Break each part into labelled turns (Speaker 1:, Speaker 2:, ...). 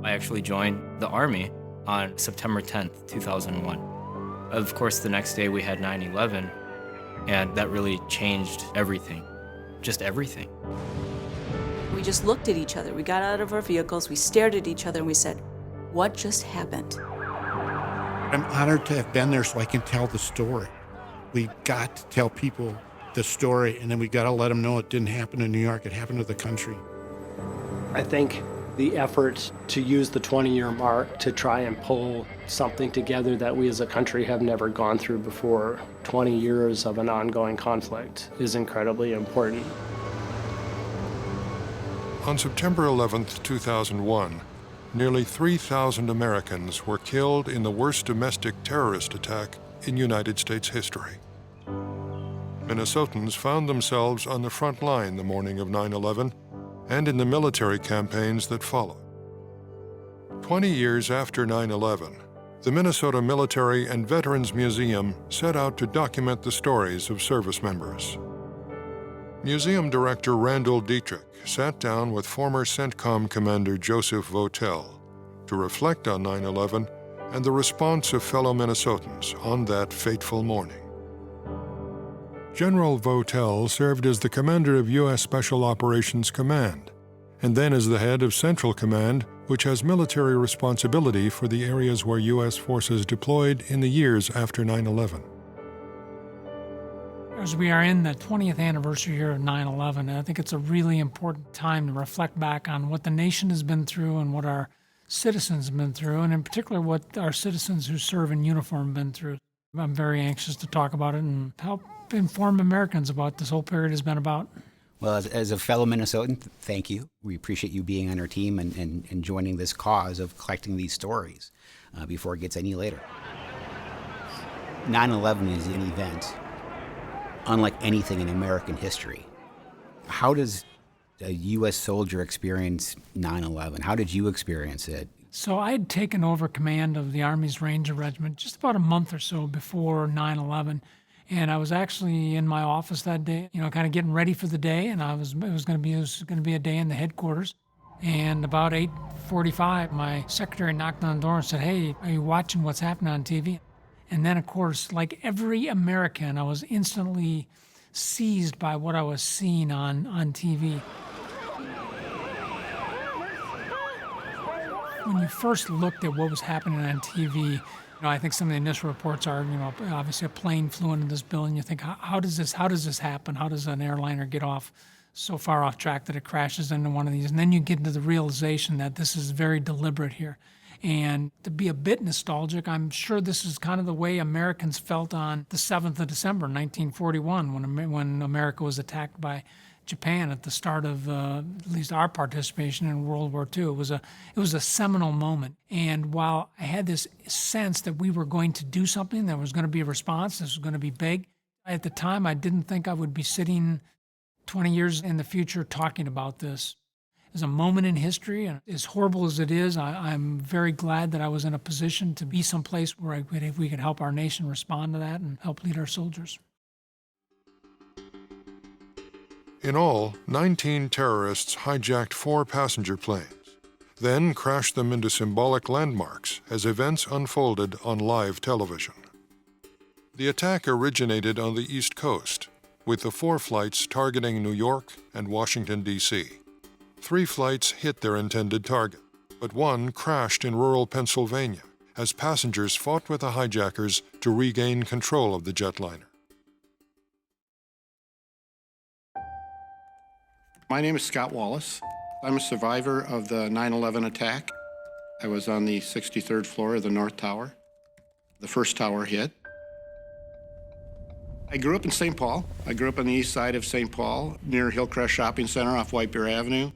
Speaker 1: I actually joined the Army on September 10th, 2001. Of course, the next day we had 9/11, and that really changed everything, just everything.
Speaker 2: We just looked at each other. We got out of our vehicles, we stared at each other, and we said, what just happened?
Speaker 3: I'm honored to have been there so I can tell the story. We got to tell people the story, and then we got to let them know it didn't happen in New York, it happened to the country.
Speaker 4: I think the effort to use the 20-year mark to try and pull something together that we as a country have never gone through before, 20 years of an ongoing conflict, is incredibly important.
Speaker 5: On September 11th, 2001, nearly 3,000 Americans were killed in the worst domestic terrorist attack in United States history. Minnesotans found themselves on the front line the morning of 9/11 and in the military campaigns that followed. 20 years after 9/11, the Minnesota Military and Veterans Museum set out to document the stories of service members. Museum Director Randall Dietrich sat down with former CENTCOM Commander Joseph Votel to reflect on 9/11 and the response of fellow Minnesotans on that fateful morning. General Votel served as the commander of U.S. Special Operations Command, and then as the head of Central Command, which has military responsibility for the areas where U.S. forces deployed in the years after 9/11.
Speaker 6: As we are in the 20th anniversary year of 9/11, I think it's a really important time to reflect back on what the nation has been through and what our citizens have been through, and in particular what our citizens who serve in uniform have been through. I'm very anxious to talk about it and help inform Americans about what this whole period has been about.
Speaker 7: Well, as a fellow Minnesotan, thank you. We appreciate you being on our team and joining this cause of collecting these stories before it gets any later. 9/11 is an event unlike anything in American history. How does a U.S. soldier experience 9/11? How did you experience it?
Speaker 6: So I had taken over command of the Army's Ranger Regiment just about a month or so before 9/11. And I was actually in my office that day, kind of getting ready for the day, and it was going to be a day in the headquarters. And about 8:45, my secretary knocked on the door and said, "Hey, are you watching what's happening on TV?" And then, of course, like every American, I was instantly seized by what I was seeing on TV. When you first looked at what was happening on TV, I think some of the initial reports are, obviously a plane flew into this building. You think, how does this happen? How does an airliner get off so far off track that it crashes into one of these? And then you get into the realization that this is very deliberate here. And to be a bit nostalgic, I'm sure this is kind of the way Americans felt on the 7th of December, 1941, when America was attacked by Japan at the start of at least our participation in World War II. It was a seminal moment. And while I had this sense that we were going to do something, there was going to be a response, this was going to be big, at the time I didn't think I would be sitting 20 years in the future talking about this. It's a moment in history, and as horrible as it is, I'm very glad that I was in a position to be someplace where we could help our nation respond to that and help lead our soldiers.
Speaker 5: In all, 19 terrorists hijacked 4 passenger planes, then crashed them into symbolic landmarks as events unfolded on live television. The attack originated on the East Coast, with the 4 flights targeting New York and Washington, D.C. 3 flights hit their intended target, but 1 crashed in rural Pennsylvania as passengers fought with the hijackers to regain control of the jetliner.
Speaker 3: My name is Scott Wallace. I'm a survivor of the 9/11 attack. I was on the 63rd floor of the North Tower. The first tower hit. I grew up in St. Paul. I grew up on the east side of St. Paul, near Hillcrest Shopping Center off White Bear Avenue.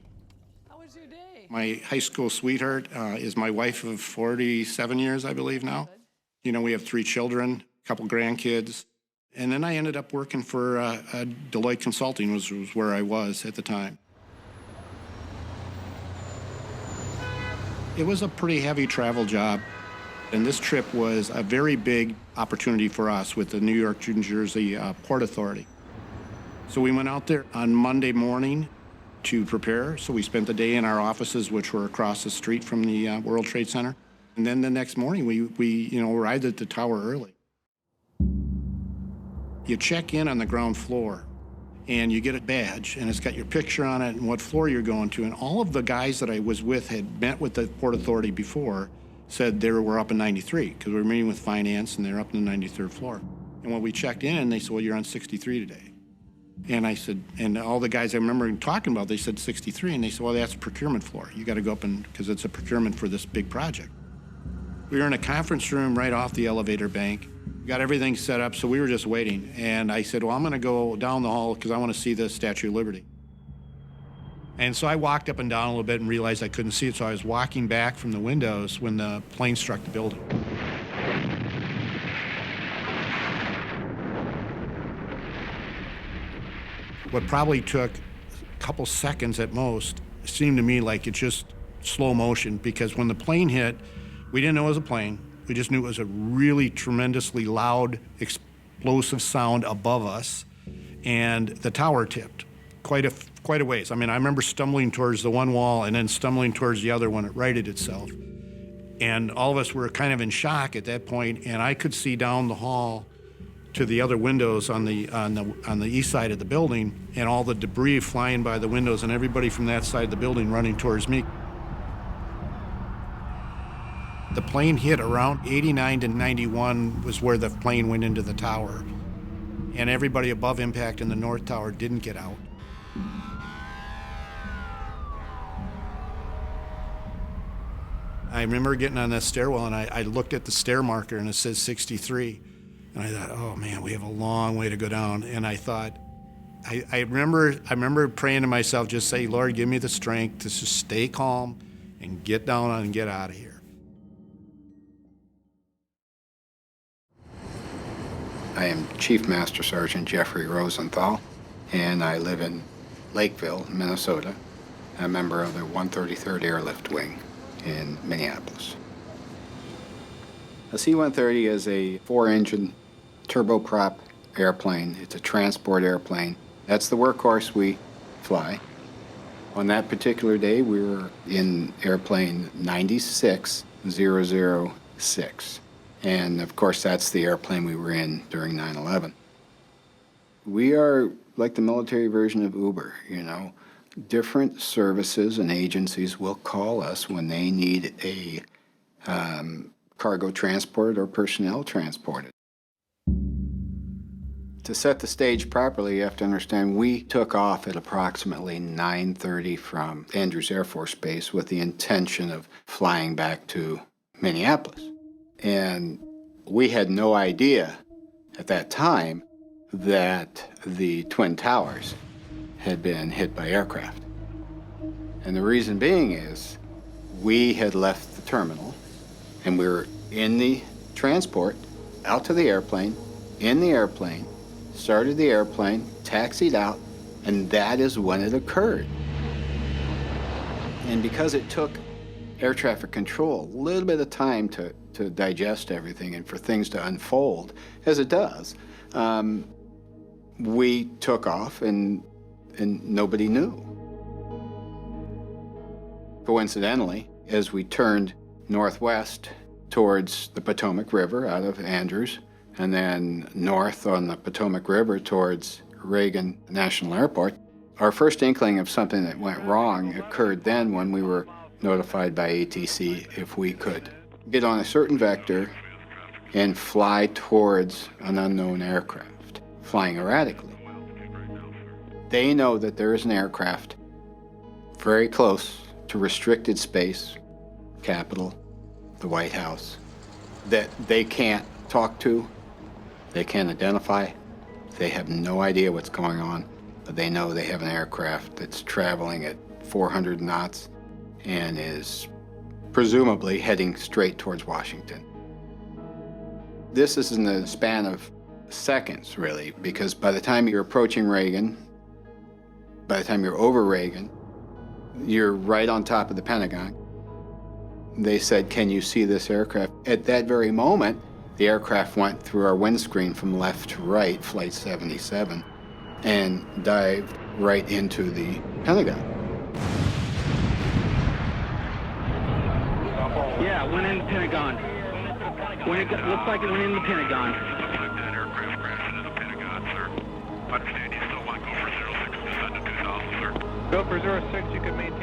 Speaker 2: How was your day?
Speaker 3: My high school sweetheart is my wife of 47 years, I believe now. We have 3 children, a couple grandkids. And then I ended up working for Deloitte Consulting, was where I was at the time. It was a pretty heavy travel job, and this trip was a very big opportunity for us with the New York, New Jersey Port Authority. So we went out there on Monday morning. to prepare. So we spent the day in our offices, which were across the street from the World Trade Center. And then the next morning, we arrived at the tower early. You check in on the ground floor, and you get a badge, and it's got your picture on it and what floor you're going to. And all of the guys that I was with had met with the Port Authority before, said they were up in 93, because we were meeting with finance, and they're up in the 93rd floor. And when we checked in, they said, well, you're on 63 today. And I said, and all the guys I remember talking about, they said 63, and they said, well, that's procurement floor. You got to go up because it's a procurement for this big project. We were in a conference room right off the elevator bank. We got everything set up, so we were just waiting. And I said, well, I'm going to go down the hall because I want to see the Statue of Liberty. And so I walked up and down a little bit and realized I couldn't see it, so I was walking back from the windows when the plane struck the building. What probably took a couple seconds at most seemed to me like it's just slow motion, because when the plane hit, we didn't know it was a plane. We just knew it was a really tremendously loud, explosive sound above us, and the tower tipped quite a ways. I mean, I remember stumbling towards the one wall and then stumbling towards the other when it righted itself. And all of us were kind of in shock at that point, and I could see down the hall to the other windows on the east side of the building, and all the debris flying by the windows, and everybody from that side of the building running towards me. The plane hit around 89 to 91 was where the plane went into the tower, and everybody above impact in the north tower didn't get out. I remember getting on that stairwell, and I looked at the stair marker, and it says 63. And I thought, oh man, we have a long way to go down. And I thought, I remember praying to myself, just say, Lord, give me the strength to just stay calm and get down and get out of here.
Speaker 8: I am Chief Master Sergeant Jeffrey Rosenthal, and I live in Lakeville, Minnesota, a member of the 133rd Airlift Wing in Minneapolis. A C-130 is a 4-engine turboprop airplane. It's a transport airplane. That's the workhorse we fly. On that particular day, we were in airplane 96006. And of course, that's the airplane we were in during 9/11. We are like the military version of Uber, you know. Different services and agencies will call us when they need a cargo transport or personnel transported. To set the stage properly, you have to understand we took off at approximately 9:30 from Andrews Air Force Base with the intention of flying back to Minneapolis. And we had no idea at that time that the Twin Towers had been hit by aircraft. And the reason being is we had left the terminal and we were in the transport, out to the airplane, in the airplane, started the airplane, taxied out, and that is when it occurred. And because it took air traffic control a little bit of time to digest everything and for things to unfold, as it does, we took off and nobody knew. Coincidentally, as we turned northwest towards the Potomac River out of Andrews, and then north on the Potomac River towards Reagan National Airport, our first inkling of something that went wrong occurred then when we were notified by ATC if we could get on a certain vector and fly towards an unknown aircraft, flying erratically. They know that there is an aircraft very close to restricted space, Capitol, the White House, that they can't talk to, they can't identify, they have no idea what's going on, but they know they have an aircraft that's traveling at 400 knots and is presumably heading straight towards Washington. This is in the span of seconds, really, because by the time you're approaching Reagan, by the time you're over Reagan, you're right on top of the Pentagon. They said, can you see this aircraft? At that very moment, the aircraft went through our windscreen from left to right, Flight 77, and dived right into the Pentagon.
Speaker 9: Yeah, went in the Pentagon. Looks like it went in the Pentagon.
Speaker 10: That aircraft crashed into the Pentagon, sir. Understand you still want to go for 06 descend to 2000, sir.
Speaker 9: Go for 06, you can maintain